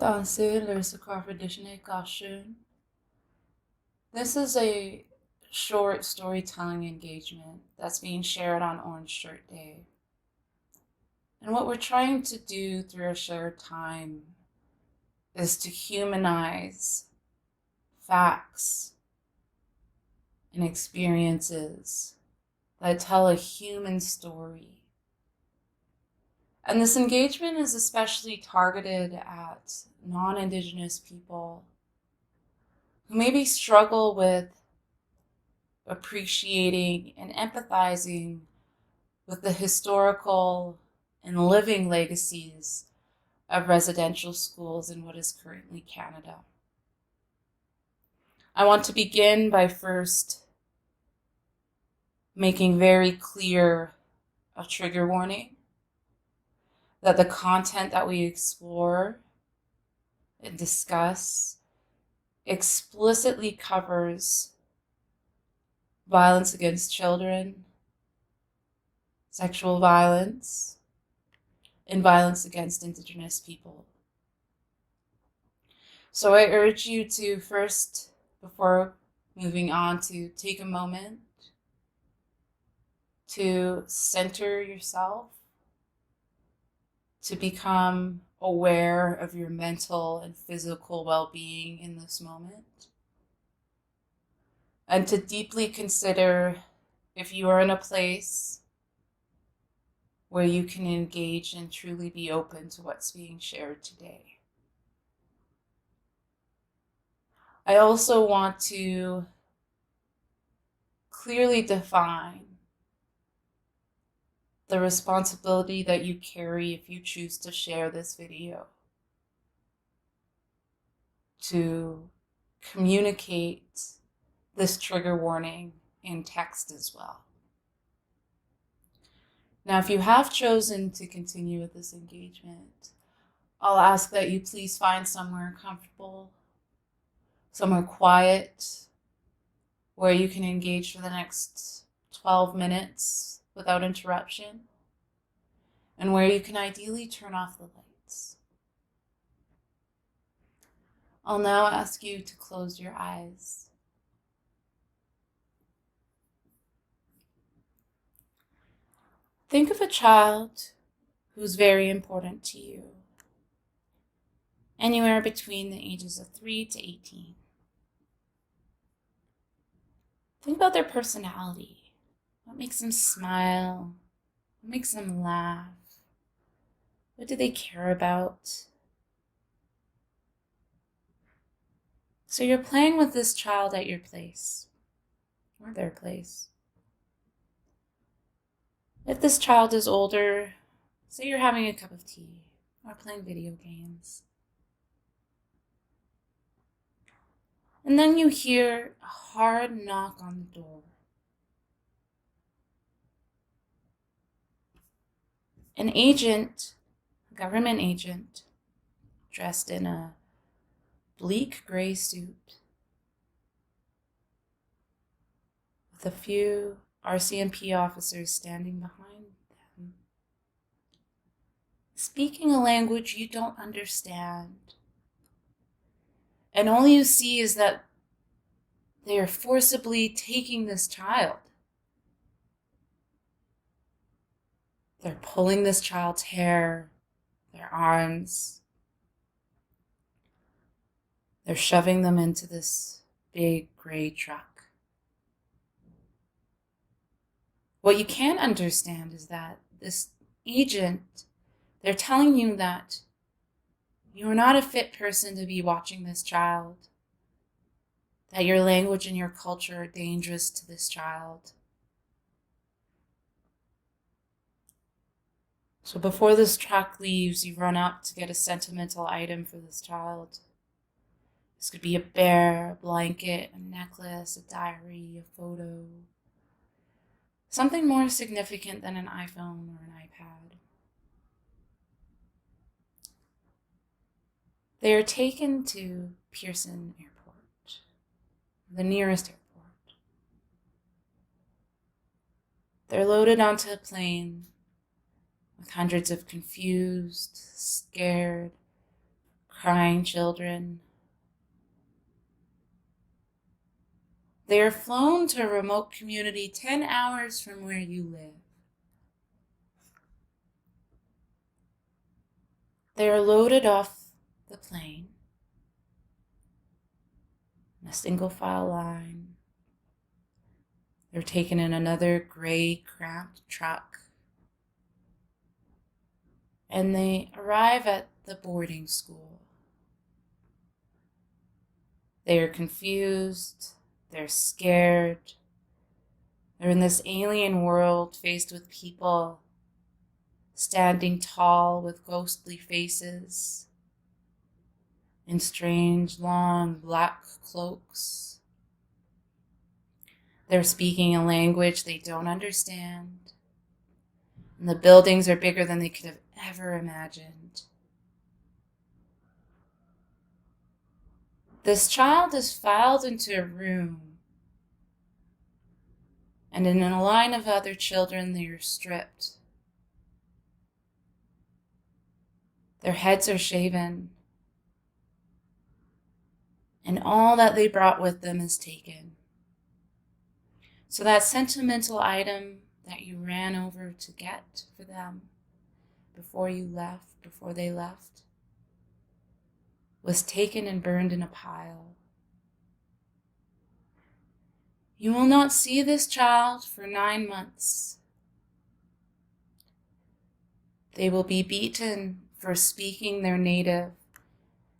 Danser LARISSA CRAWFORD Caution. This is a short storytelling engagement that's being shared on Orange Shirt Day. And what we're trying to do through our shared time is to humanize facts and experiences that tell a human story. And this engagement is especially targeted at non-Indigenous people who maybe struggle with appreciating and empathizing with the historical and living legacies of residential schools in what is currently Canada. I want to begin by first making very clear a trigger warning that the content that we explore and discuss explicitly covers violence against children, sexual violence, and violence against Indigenous people. So I urge you to first, before moving on, to take a moment to center yourself, to become aware of your mental and physical well-being in this moment, and to deeply consider if you are in a place where you can engage and truly be open to what's being shared today. I also want to clearly define the responsibility that you carry if you choose to share this video, to communicate this trigger warning in text as well. Now, if you have chosen to continue with this engagement, I'll ask that you please find somewhere comfortable, somewhere quiet, where you can engage for the next 12 minutes without interruption, and where you can ideally turn off the lights. I'll now ask you to close your eyes. Think of a child who's very important to you, anywhere between the ages of 3 to 18. Think about their personality. What makes them smile? What makes them laugh? What do they care about? So you're playing with this child at your place, or their place. If this child is older, say you're having a cup of tea or playing video games. And then you hear a hard knock on the door. An agent, a government agent, dressed in a bleak gray suit, with a few RCMP officers standing behind them, speaking a language you don't understand. And all you see is that they are forcibly taking this child. They're pulling this child's hair, their arms. They're shoving them into this big gray truck. What you can't understand is that this agent, they're telling you that you're not a fit person to be watching this child, that your language and your culture are dangerous to this child. So before this truck leaves, you run up to get a sentimental item for this child. This could be a bear, a blanket, a necklace, a diary, a photo. Something more significant than an iPhone or an iPad. They are taken to Pearson Airport, the nearest airport. They're loaded onto a plane with hundreds of confused, scared, crying children. They are flown to a remote community 10 hours from where you live. They are loaded off the plane in a single file line. They're taken in another gray, cramped truck, and they arrive at the boarding school. They are confused, they're scared, they're in this alien world faced with people standing tall with ghostly faces in strange, long, black cloaks. They're speaking a language they don't understand, and the buildings are bigger than they could have ever imagined. This child is filed into a room, and in a line of other children, they are stripped. Their heads are shaven, and all that they brought with them is taken. So that sentimental item that you ran over to get for them before they left, was taken and burned in a pile. You will not see this child for 9 months. They will be beaten for speaking their native,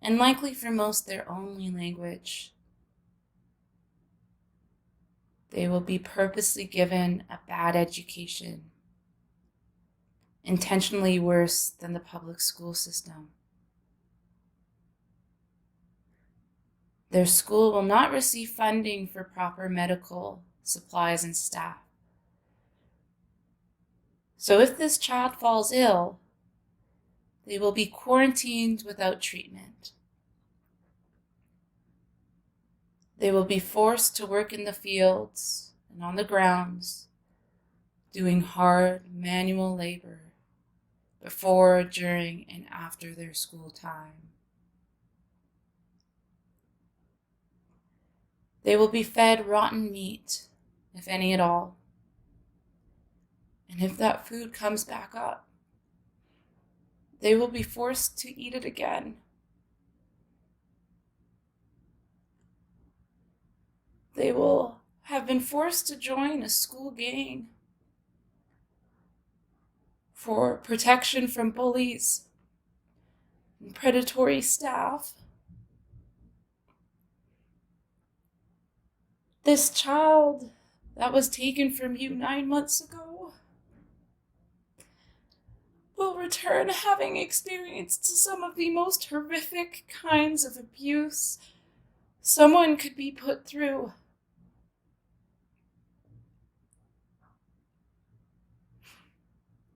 and likely for most their only language. They will be purposely given a bad education, intentionally worse than the public school system. Their school will not receive funding for proper medical supplies and staff. So if this child falls ill, they will be quarantined without treatment. They will be forced to work in the fields and on the grounds, doing hard manual labor before, during, and after their school time. They will be fed rotten meat, if any at all. And if that food comes back up, they will be forced to eat it again. They will have been forced to join a school gang for protection from bullies and predatory staff. This child that was taken from you 9 months ago will return having experienced some of the most horrific kinds of abuse someone could be put through.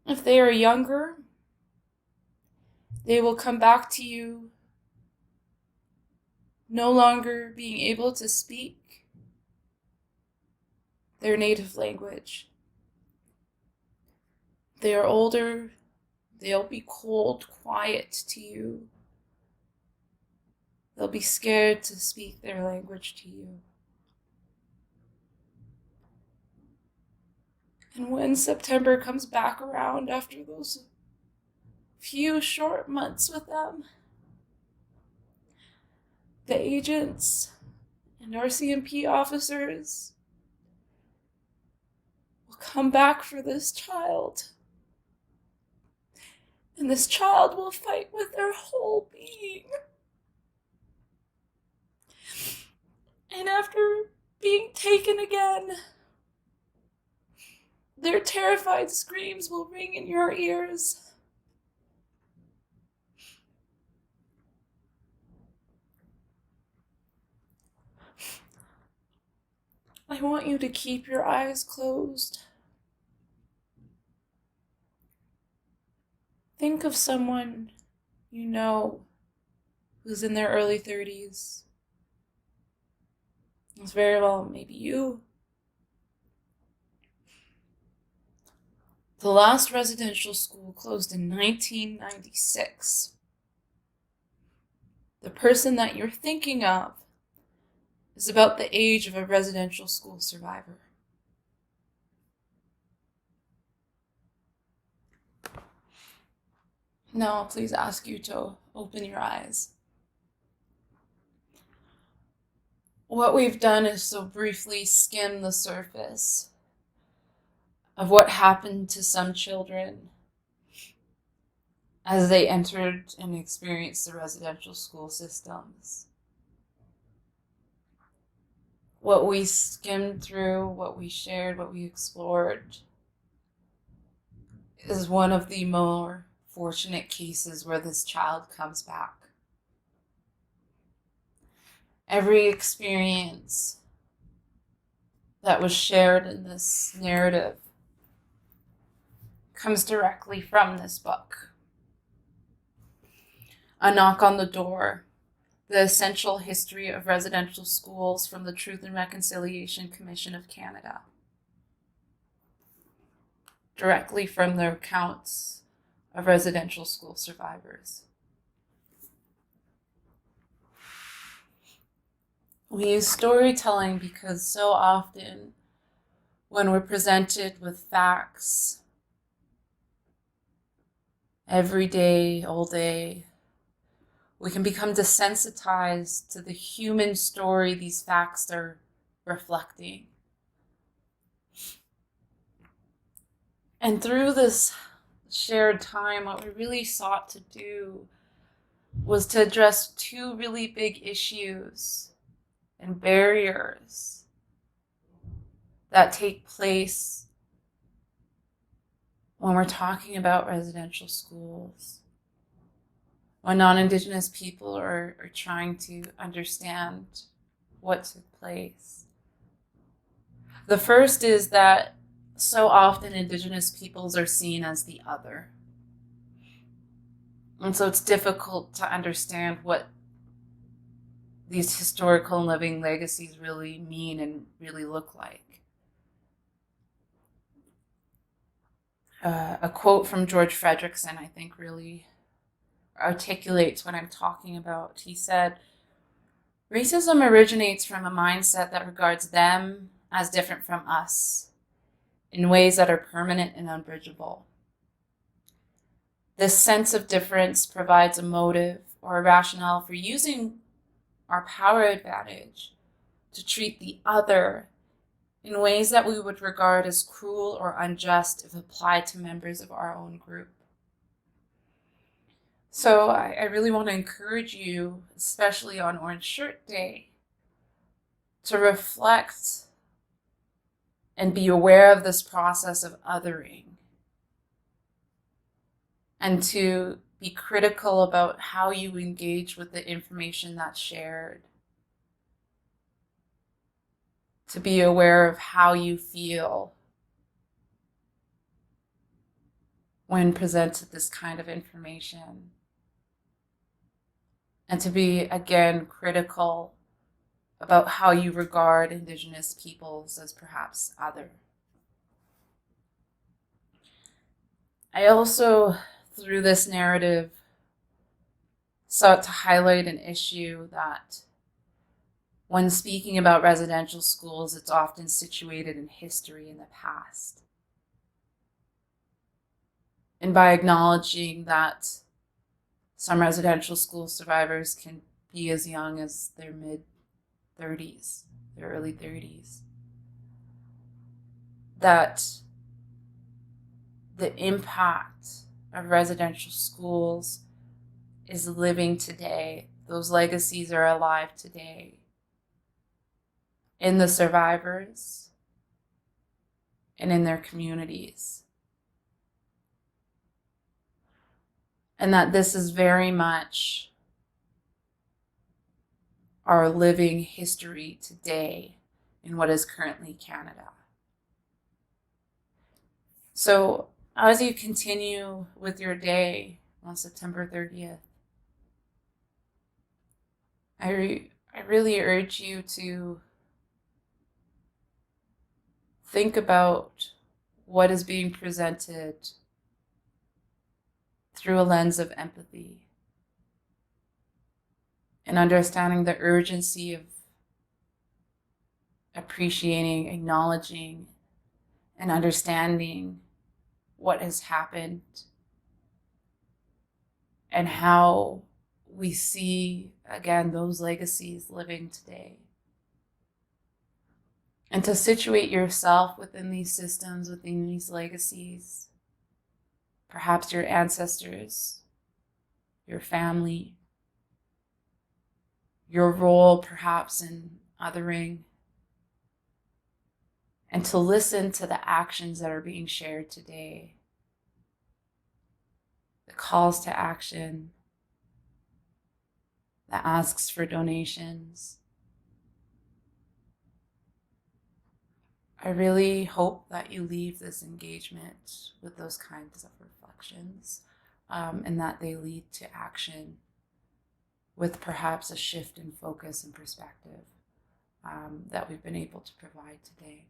If they are younger, they will come back to you no longer being able to speak their native language. They are older, they'll be cold, quiet to you. They'll be scared to speak their language to you. And when September comes back around after those few short months with them, the agents and RCMP officers will come back for this child. And this child will fight with their whole being. And after being taken again, their terrified screams will ring in your ears. I want you to keep your eyes closed. Think of someone you know who's in their early 30s. It's very well maybe you. The last residential school closed in 1996. The person that you're thinking of is about the age of a residential school survivor. Now I'll please ask you to open your eyes. What we've done is so briefly skim the surface of what happened to some children as they entered and experienced the residential school systems. What we skimmed through, what we shared, what we explored is one of the more fortunate cases where this child comes back. Every experience that was shared in this narrative comes directly from this book. A Knock on the Door, The Essential History of Residential Schools from the Truth and Reconciliation Commission of Canada. Directly from the accounts of residential school survivors. We use storytelling because so often when we're presented with facts every day, all day, we can become desensitized to the human story these facts are reflecting. And through this shared time, what we really sought to do was to address two really big issues and barriers that take place when we're talking about residential schools, when non-Indigenous people are trying to understand what took place. The first is that so often Indigenous peoples are seen as the other. And so it's difficult to understand what these historical and living legacies really mean and really look like. A quote from George Fredrickson, I think, really articulates what I'm talking about. He said, "Racism originates from a mindset that regards them as different from us in ways that are permanent and unbridgeable. This sense of difference provides a motive or a rationale for using our power advantage to treat the other in ways that we would regard as cruel or unjust if applied to members of our own group." So I really want to encourage you, especially on Orange Shirt Day, to reflect and be aware of this process of othering, and to be critical about how you engage with the information that's shared. To be aware of how you feel when presented this kind of information. And to be, again, critical about how you regard Indigenous peoples as perhaps other. I also, through this narrative, sought to highlight an issue that, when speaking about residential schools, it's often situated in history in the past. And by acknowledging that some residential school survivors can be as young as their mid-30s, their early 30s, that the impact of residential schools is living today. Those legacies are alive today in the survivors and in their communities. And that this is very much our living history today in what is currently Canada. So as you continue with your day on September 30th, I really urge you to think about what is being presented through a lens of empathy and understanding the urgency of appreciating, acknowledging, and understanding what has happened and how we see, again, those legacies living today. And to situate yourself within these systems, within these legacies, perhaps your ancestors, your family, your role perhaps in othering, and to listen to the actions that are being shared today, the calls to action, the asks for donations. I really hope that you leave this engagement with those kinds of reflections, and that they lead to action with perhaps a shift in focus and perspective that we've been able to provide today.